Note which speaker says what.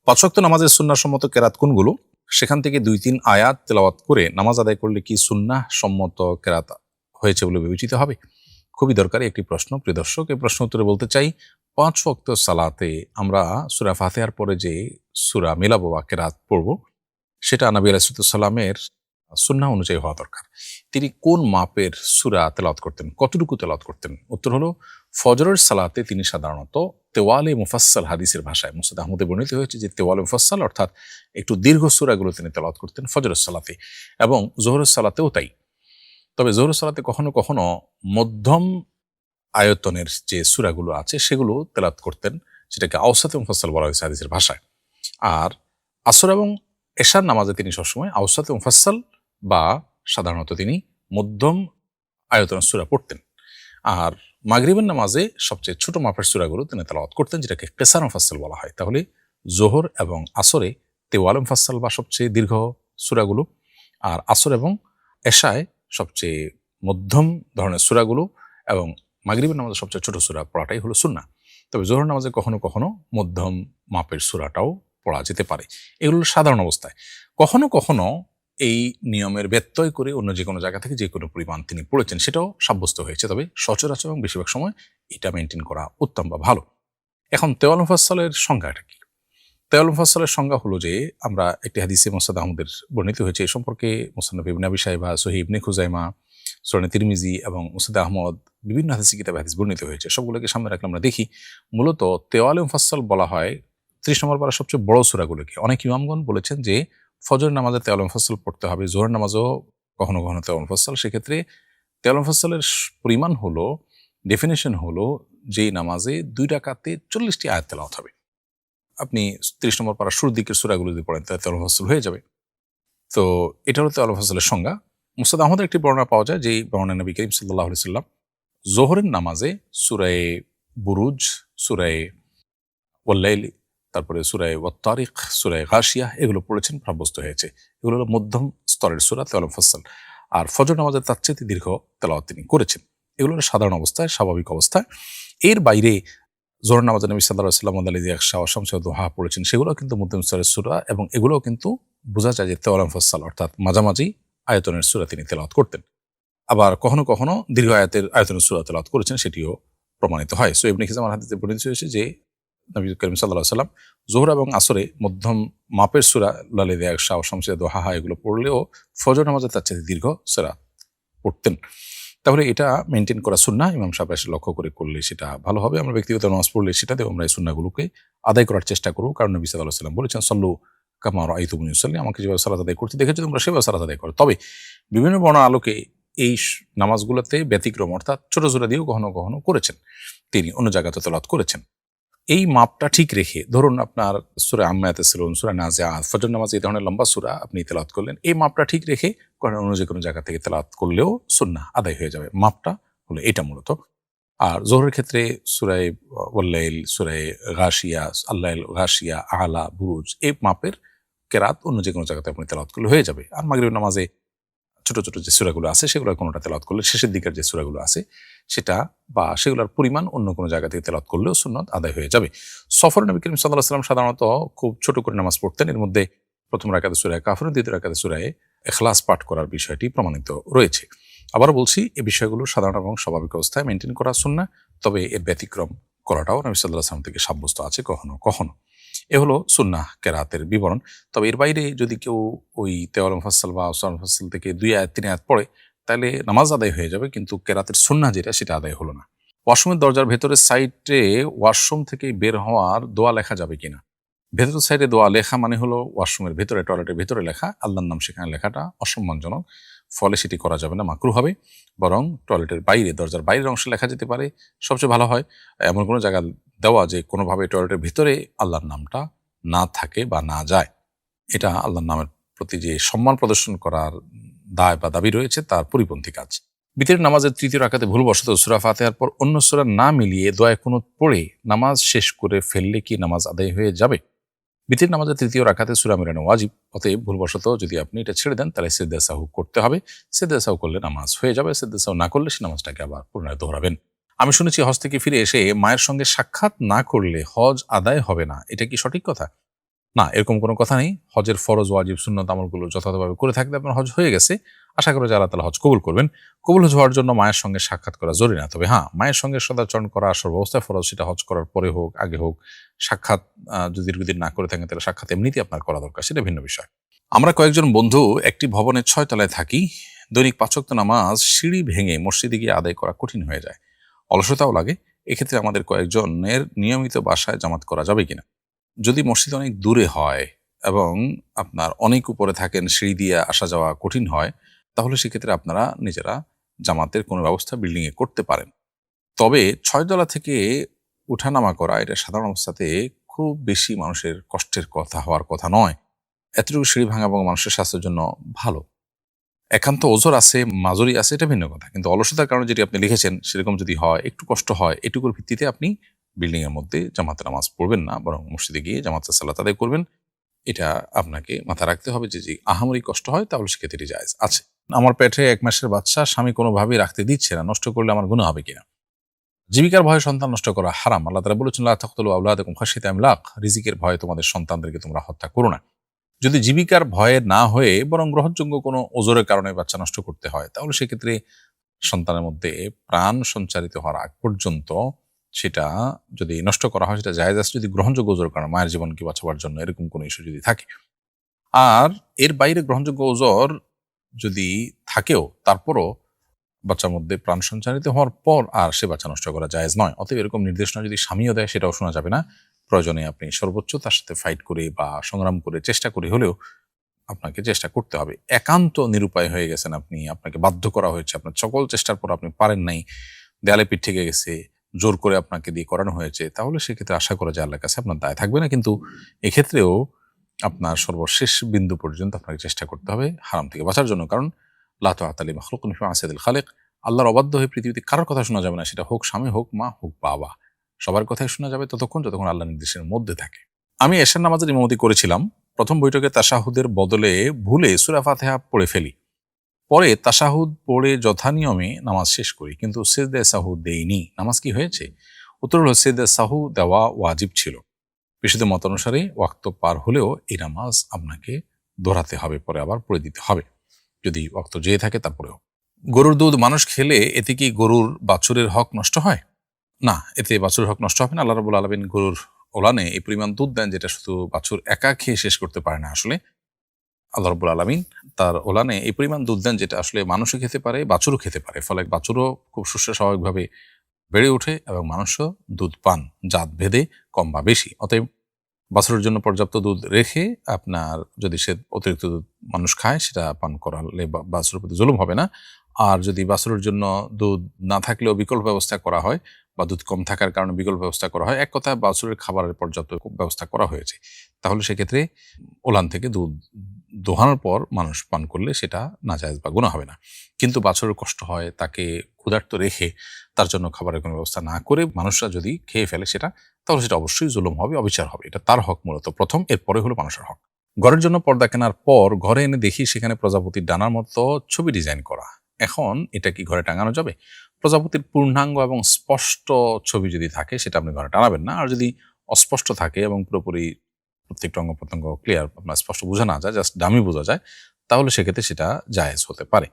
Speaker 1: পাঁচ ওয়াক্ত নামাজের সুন্নাহ সম্মত কেরাত কোনগুলো, সেখান থেকে 2-3 আয়াত তেলাওয়াত করে নামাজ আদায় করলে কি সুন্নাহ সম্মত কেরাত হয়েছে বলে বিবেচিত হবে? খুবই দরকারি একটি প্রশ্ন। প্রিয় দর্শক, এই প্রশ্ন উত্তরে বলতে চাই, 5 ওয়াক্ত সালাতে আমরা সূরা ফাতিহার পরে যে সূরা মিলাবো বা কেরাত পড়বো, সেটা নবী আলাইহিস সালামের সুন্নাহ অনুযায়ী হওয়া দরকার। তিনি কোন মাপের সূরা তেলাওয়াত করতেন, কতটুকু তেলাওয়াত করতেন? উত্তর হলো, ফজরের সালাতে তিনি সাধারণত তেওয়ালে মুফাসসাল, হাদিসের ভাষায় মুসনাদ আহমদে বর্ণিত হয়েছে যে তেওয়ালে মুফাসসাল অর্থাৎ একটু দীর্ঘ সূরাগুলো তিনি তেলাওয়াত করতেন ফজরের সালাতে, এবং যোহরের সালাতেও তাই। তবে যোহরের সালাতে কখনো কখনো মধ্যম আয়তনের যে সূরাগুলো আছে সেগুলো তেলাওয়াত করতেন, সেটাকে আওসাতে মুফাসসাল বলা হয়েছে হাদিসের ভাষায়। আর আসর এবং এশার নামাজে তিনি সবসময় আওসাতে মুফাসসাল বা সাধারণত তিনি মধ্যম আয়তনের সূরা পড়তেন। আর মাগরিবের নামাজে সবচেয়ে ছোট মাপের সূরাগুলো তিনি তেলাওয়াত করতেন, যেটাকে কিসার মুফাসসাল বলা হয়। তাহলে যোহর এবং আসরে তেওয়াল মুফাসসাল বা সবচেয়ে দীর্ঘ সূরাগুলো, আর আসর এবং এশায় সবচেয়ে মধ্যম ধরনের সূরাগুলো, এবং মাগরিবের নামাজে সবচেয়ে ছোট সূরা পড়াটাই হলো সুন্নাহ। তবে যোহর নামাজে কখনো কখনো মধ্যম মাপের সূরাটাও পড়া যেতে পারে। এগুলো সাধারণ অবস্থায়। কখনো কখনো এই নিয়মের ব্যত্যয় করে অন্য যে কোনো জায়গা থেকে যে কোনো পরিমাণ তিনি পড়েছেন সেটাও সাব্যস্ত হয়েছে। তবে সচরাচর এবং বেশিরভাগ সময় এটা মেনটেন করা উত্তম বা ভালো। এখন তেওয়াল মুফাসসালের সংজ্ঞাটা কি? তেওয়াল মুফাসসালের সংজ্ঞা হলো যে, আমরা একটি হাদিসে মুসনাদ আহমদের বর্ণিত হয়েছে এই সম্পর্কে, মুসান্নাফ ইবনে আবি শাইবা, সহিহ ইবনে খুজাইমা, সুনান তিরমিজি এবং মুসনাদ আহমদ বিভিন্ন হাদিসে কিতাবে হাদিস বর্ণিত হয়েছে। সবগুলোকে সামনে রাখলে আমরা দেখি মূলত তেওয়াল মুফাসসাল বলা হয় 30 নম্বর পারা সবচেয়ে বড় সূরাগুলোকে। অনেক ইমামগণ বলেছেন যে ফজর নামাজে তেওয়াল মুফাসসাল পড়তে হবে, যোহর নামাজও কখনো কখনো তেওয়াল মুফাসসাল। সেক্ষেত্রে তেওয়াল মুফাসসালের পরিমাণ হলো, ডেফিনেশন হলো, যেই নামাজে 2 রাকাতে 40টি আয়াত তেলাওয়াত হবে। আপনি 30 নম্বর পারা শুরুর দিকের সূরাগুলো যদি পড়েন তাহলে তেওয়াল মুফাসসাল হয়ে যাবে। তো এটা হলো তেওয়াল মুফাসসালের সংজ্ঞা। মুসনাদ আহমদের একটি বর্ণনা পাওয়া যায়, যেই বর্ণনা নবী করিম সাল্লাল্লাহু আলাইহি ওয়াসাল্লাম যোহরের নামাজে সূরায়ে বুরুজ, সূরায়ে ওয়াল-লাইল, তারপরে সূরায়ে ওয়াত-তারিক, সূরায়ে গাশিয়া এগুলো পড়েছেন, সাব্যস্ত হয়েছে। এগুলো হলো মধ্যম স্তরের সূরা তেওয়াল মুফাসসাল। আর ফজর নামাজের তার চেয়ে দীর্ঘ তেলাওয়াত তিনি করেছেন। এগুলো হলো সাধারণ অবস্থায়, স্বাভাবিক অবস্থায়। এর বাইরে যোহর নামাজে নবী সাল্লাল্লাহু আলাইহি ওয়াসাল্লাম ওয়াল-লাইলি ইয়াগশা ওয়াশ-শামসি ওয়াদ-দুহা পড়েছেন, সেগুলো কিন্তু মধ্যম স্তরের সূরা, এবং এগুলোও কিন্তু বোঝা যায় যে তেওয়াল মুফাসসাল অর্থাৎ মাঝামাঝি আয়তনের সূরা তিনি তেলাওয়াত করতেন। আবার কখনো কখনো দীর্ঘ আয়তনের সূরা তেলাওয়াত করেছেন, সেটিও প্রমাণিত হয়। সো ইবনে খিজামার হাদিসে বর্ণিত হয়েছে যে নবী করিম সাল্লাল্লাহু আলাইহি ওয়াসাল্লাম যোহর এবং আসরে মধ্যম মাপের সূরা ওয়াল-লাইলি ইয়াগশা ওয়াশ-শামসি ওয়াদ-দুহা এগুলো পড়লেও ফজর নামাজে তার চেয়ে দীর্ঘ সূরা পড়তেন। তাহলে এটা মেনটেন করা সুন্নাহ। ইমাম সাহেব এসে লক্ষ্য করে করলে সেটা ভালো হবে। আমরা ব্যক্তিগত নামাজ পড়লে সেটাতেও আমরা এই সুন্নাহগুলোকে আদায় করার চেষ্টা করব। কারণ নবী সাল্লাল্লাহু আলাইহি ওয়াসাল্লাম বলেছেন, সল্লু কামা রাআইতুমুনি উসাল্লি, আমাকে যেভাবে সালাত আদায় করতে দেখেছো তোমরা সেভাবে সালাত আদায় করো। তবে বিভিন্ন বর্ণনার আলোকে এই নামাজগুলোতে ব্যতিক্রম, অর্থাৎ ছোট সূরা দিয়েও কখনো কখনো করেছেন তিনি, অন্য জায়গাতে তেলাওয়াত করেছেন। এই মাপটা ঠিক রেখে, ধরুন আপনার সূরা আম্মা ইয়াতাসাআলুন, সূরা নাজিআত, ফজর নামাজে এই ধরনের লম্বা সূরা আপনি তেলাওয়াত করলেন, এই মাপটা ঠিক রেখে অন্য যে কোনো জায়গা থেকে তেলাওয়াত করলেও সুন্নাহ আদায় হয়ে যাবে। মাপটা হলো এটা মূলত। আর যোহরের ক্ষেত্রে সূরায়ে ওয়াল-লাইল, সূরায়ে গাশিয়া, আল-লাইল, গাশিয়া, আলা, বুরুজ এই মাপের কেরাত অন্য যে কোনো জায়গাতে আপনি তেলাওয়াত করলে হয়ে যাবে। আর মাগরিব নামাজে ছোট ছোট যে সূরাগুলো আছে সেগুলোর কোনোটা তেলাওয়াত করলে, শেষের দিকের যে সূরাগুলো আছে সেটা বা সেগুলোর পরিমাণ অন্য কোনো জায়গা থেকে তেলাওয়াত করলেও সুন্নাত আদায় হয়ে যাবে। সফরে নবী করিম সাল্লাল্লাহু আলাইহি ওয়াসাল্লাম সাধারণত খুব ছোট করে নামাজ পড়তেন। এর মধ্যে প্রথম রাকাতে সূরা কাফিরুন, দ্বিতীয় রাকাতে সূরা ইখলাস পাঠ করার বিষয়টি প্রমাণিত রয়েছে। আবারও বলছি, এই বিষয়গুলো সাধারণ এবং স্বাভাবিক অবস্থায় মেনটেন করা সুন্নাহ, তবে এর ব্যতিক্রম করাটাও নবী সাল্লাল্লাহু আলাইহি ওয়াসাল্লাম থেকে সাব্যস্ত আছে কখনো কখনো। এ হলো সুন্নাহ কেরাতের বিবরণ। তবে এর বাইরে যদি কেউ ওই তেওয়াল মুফাসসাল বা আসর মুফাসসাল থেকে 2 আয়াত 3 আয়াত পড়ে, তাহলে নামাজ আদায় হয়ে যাবে, কিন্তু কেরাতের সুন্নাহ যেটা সেটা আদায় হলো না। ওয়াশরুমের দরজার ভেতরের সাইডে ওয়াশরুম থেকে বের হওয়ার দোয়া লেখা যাবে কিনা? ভেতরের সাইডে দোয়া লেখা মানে হলো ওয়াশরুমের ভেতরে, টয়লেটের ভেতরে লেখা, আল্লাহর নাম সেখানে লেখাটা অসম্মানজনক, ফলে সেটি করা যাবে না, মাকরুহ হবে। বরং টয়লেটের বাইরে, দরজার বাইরের অংশে লেখা যেতে পারে, সবচেয়ে ভালো হয়। এমন কোনো জায়গা দেওয়া যে কোনোভাবে টয়লেটের ভিতরে আল্লাহর নামটা না থাকে বা না যায়। এটা আল্লাহর নামের প্রতি যে সম্মান প্রদর্শন করার দায় বা দাবি রয়েছে তার পরিপন্থী কাজ। বিতরের নামাজের তৃতীয় রাকাতে ভুলবশত সূরা ফাতিহার পর অন্য সূরা না মিলিয়ে দোয়া কুনুত পড়ে নামাজ শেষ করে ফেললে কি নামাজ আদায় হয়ে যাবে? বিতরের নামাজের তৃতীয় রাকাতে সূরা মিলানো ওয়াজিব, অতএব ভুলবশত যদি আপনি এটা ছেড়ে দেন তাহলে সিজদা সাহু করতে হবে। সিজদা সাহু করলে নামাজ হয়ে যাবে, সিজদা সাহু না করলে সে নামাজটাকে আবার পুনরায় দোহরাবেন। আমি শুনেছি হজ থেকে ফিরে এসে মায়ের সঙ্গে সাক্ষাৎ না করলে হজ আদায় হবে না, এটা কি সঠিক কথা? না, এরকম কোনো কথা নেই। হজের ফরজ, ওয়াজিব, সুন্নত আমলগুলো যথাযথভাবে করে থাকলে আপনার হজ হয়ে গেছে। আশা করি যে আল্লাহ তাআলা হজ কবুল করবেন। কবুল হজ হওয়ার জন্য মায়ের সঙ্গে সাক্ষাৎ করা জরুরি না। তবে হ্যাঁ, মায়ের সঙ্গে সদাচরণ করা সর্বাবস্থায় ফরজ, সেটা হজ করার পরে হোক, আগে হোক। সাক্ষাৎ যদি দীর্ঘদিন না করে থাকেন তাহলে সাক্ষাৎ এমনিতেই আপনার করা দরকার, সেটা ভিন্ন বিষয়। আমরা কয়েকজন বন্ধু একটি ভবনের ৬ তলায় থাকি। দৈনিক ৫ ওয়াক্ত নামাজ সিঁড়ি ভেঙে মসজিদে গিয়ে আদায় করা কঠিন হয়ে যায়। অলসতাও লাগে। এক্ষেত্রে আমাদের কয়েকজনের নিয়মিত বাসায় জামাত করা যাবে কিনা? যদি মসজিদ অনেক দূরে হয় এবং আপনার অনেক উপরে থাকেন, সিঁড়ি দিয়ে আসা যাওয়া কঠিন হয়, তাহলে সেক্ষেত্রে আপনারা নিজেরা জামাতের কোনো ব্যবস্থা বিল্ডিংয়ে করতে পারেন। তবে ৬ তলা থেকে উঠানামা করা এটা সাধারণ অবস্থাতে খুব বেশি মানুষের কষ্টের কথা হওয়ার কথা নয়। এতটুকু সিঁড়ি ভাঙা এবং মানুষের স্বাস্থ্যের জন্য ভালো। একান্ত ওজর আছে, মাজুরি আছে, এটা ভিন্ন কথা। কিন্তু অলসতার কারণে যেটি আপনি লিখেছেন সেরকম যদি হয়, একটু কষ্ট হয়, এটুকুর ভিত্তিতে আপনি বিল্ডিং এর মধ্যে জামাতে নামাজ পড়বেন না, বরং মসজিদে গিয়ে জামাতে সালাত আদায় করবেন। এটা আপনাকে মাথায় রাখতে হবে যে আহামরি কষ্ট হয় তাহলে সেক্ষেত্রে এটি জায়েজ আছে। আমার পেটে ১ মাসের বাচ্চা, স্বামী কোনোভাবেই রাখতে দিচ্ছে না, নষ্ট করলে আমার গুনাহ হবে কিনা? জীবিকার ভয়ে সন্তান নষ্ট করা হারাম। আল্লাহ তাআলা বলেছেন, লা তাকতুলু আওলাদাকুম খাশিয়াতা ইমলাক। রিজিকের ভয়ে তোমাদের সন্তানদেরকে তোমরা হত্যা করো না। যদি জীবিকার ভয়ে না হয়ে বরং গ্রহণযোগ্য কোনো ওজরের কারণে বাচ্চা নষ্ট করতে হয়, তাহলে সেক্ষেত্রে সন্তানের মধ্যে প্রাণ সঞ্চারিত হওয়ার আগ পর্যন্ত সেটা যদি নষ্ট করা হয় সেটা জায়েজ আছে, যদি গ্রহণযোগ্য ওজরের কারণে, মায়ের জীবনকে বাঁচাবার জন্য এরকম কোনো ইস্যু যদি থাকে। আর এর বাইরে গ্রহণযোগ্য ওজর যদি থাকেও, তারপরও বাচ্চার মধ্যে প্রাণ সঞ্চারিত হওয়ার পর আর সে বাচ্চা নষ্ট করা জায়েজ নয়। অতএব এরকম নির্দেশনা যদি স্বামীও দেয় সেটাও শোনা যাবে না। প্রয়োজনে আপনি সর্বোচ্চ তার সাথে ফাইট করে বা সংগ্রাম করে চেষ্টা করে হলেও আপনাকে চেষ্টা করতে হবে। একান্ত নিরুপায় হয়ে গেছেন আপনি, আপনাকে বাধ্য করা হয়েছে, আপনার সকল চেষ্টার পর আপনি পারেন নাই, দেয়ালে পিঠ ঠেকে গেছে, জোর করে আপনাকে দিয়ে করানো হয়েছে, তাহলে সেক্ষেত্রে আশা করা যায় আল্লাহর কাছে আপনার দায় থাকবে না। কিন্তু এক্ষেত্রেও আপনার সর্বশেষ বিন্দু পর্যন্ত আপনাকে চেষ্টা করতে হবে হারাম থেকে বাঁচার জন্য। কারণ লা তাআতা লি মাখলুকিন ফি মাসিয়াতিল খালিক। আল্লাহর অবাধ্য হয়ে পৃথিবীতে কারোর কথা শোনা যাবে না, সেটা হোক স্বামী, হোক মা, হোক বাবা। সবার কথাই শোনা যাবে ততক্ষণ যতক্ষণ আল্লাহর নির্দেশের মধ্যে থাকে। আমি এশার নামাজের ইমামতি করেছিলাম। প্রথম বৈঠকে তাশাহুদের বদলে ভুলে সূরা ফাতিহা পড়ে ফেলি। পরে তাশাহুদ পড়ে যথানিয়মে নামাজ শেষ করি, কিন্তু সিজদায়ে সাহু দেইনি। নামাজ কি হয়েছে? উত্তর হলো, সিজদায়ে সাহু দেওয়া ওয়াজিব ছিল। বিশুদ্ধ মত অনুসারে ওয়াক্ত পার হলেও এই নামাজ আপনাকে দোহরাতে হবে, পরে আবার পড়ে দিতে হবে, যদি ওয়াক্ত যেয়ে থাকে তারপরেও। গরুর দুধ মানুষ খেলে এতে কি গরুর বাছুরের হক নষ্ট হয়? না, এতে বাছুরের হক নষ্ট হবে না। আল্লাহ রাব্বুল আলামিন গরুর ওলানে এই পরিমাণ দুধ দেন যেটা শুধু বাছুর একা খেয়ে শেষ করতে পারে না। আসলে আল্লাহ রাব্বুল আলামিন তার ওলানে এই পরিমাণ দুধ দেন যেটা আসলে মানুষও খেতে পারে, বাছুরও খেতে পারে। ফলে বাছুরও খুব সুস্থ স্বাভাবিকভাবে বেড়ে ওঠে এবং মানুষও দুধ পান, জাত ভেদে কম বা বেশি। অতএব বাছুরের জন্য পর্যাপ্ত দুধ রেখে আপনার যদি সে অতিরিক্ত দুধ মানুষ খায় সেটা পান করালে বাছুরের প্রতি জুলুম হবে না। আর যদি বাছুরের জন্য দুধ না থাকলেও বিকল্প ব্যবস্থা করা হয় বা দুধ কম থাকার কারণে বিকল্প ব্যবস্থা করা হয়, এক কথায় বাছুরের খাবারের পর্যাপ্ত ব্যবস্থা করা হয়েছে, তাহলে সেক্ষেত্রে ওলান থেকে দুধ দোহানোর পর মানুষ পান করলে সেটা নাজায়েজ বা গুনাহ হবে না। কিন্তু বাছুরের কষ্ট হয়, তাকে ক্ষুধার্ত রেখে তার জন্য খাবারের কোনো ব্যবস্থা না করে মানুষরা যদি খেয়ে ফেলে সেটা, তাহলে সেটা অবশ্যই জুলুম হবে, অবিচার হবে। এটা তার হক মূলত প্রথম, এরপরে হলো মানুষের হক। ঘরের জন্য পর্দা কেনার পর ঘরে এনে দেখি সেখানে প্রজাপতির ডানার মতো ছবি ডিজাইন করা। এখন এটা কি ঘরে টাঙানো যাবে? প্রজাপতির পূর্ণাঙ্গ এবং স্পষ্ট ছবি যদি থাকে সেটা আপনি ঘরে টানাবেন না। আর যদি অস্পষ্ট থাকে এবং পুরোপুরি প্রত্যেকটা অঙ্গ প্রত্যঙ্গ ক্লিয়ার, আপনার স্পষ্ট বোঝা না যায়, জাস্ট ডামি বোঝা যায়, তাহলে সেক্ষেত্রে সেটা জায়েজ হতে পারে।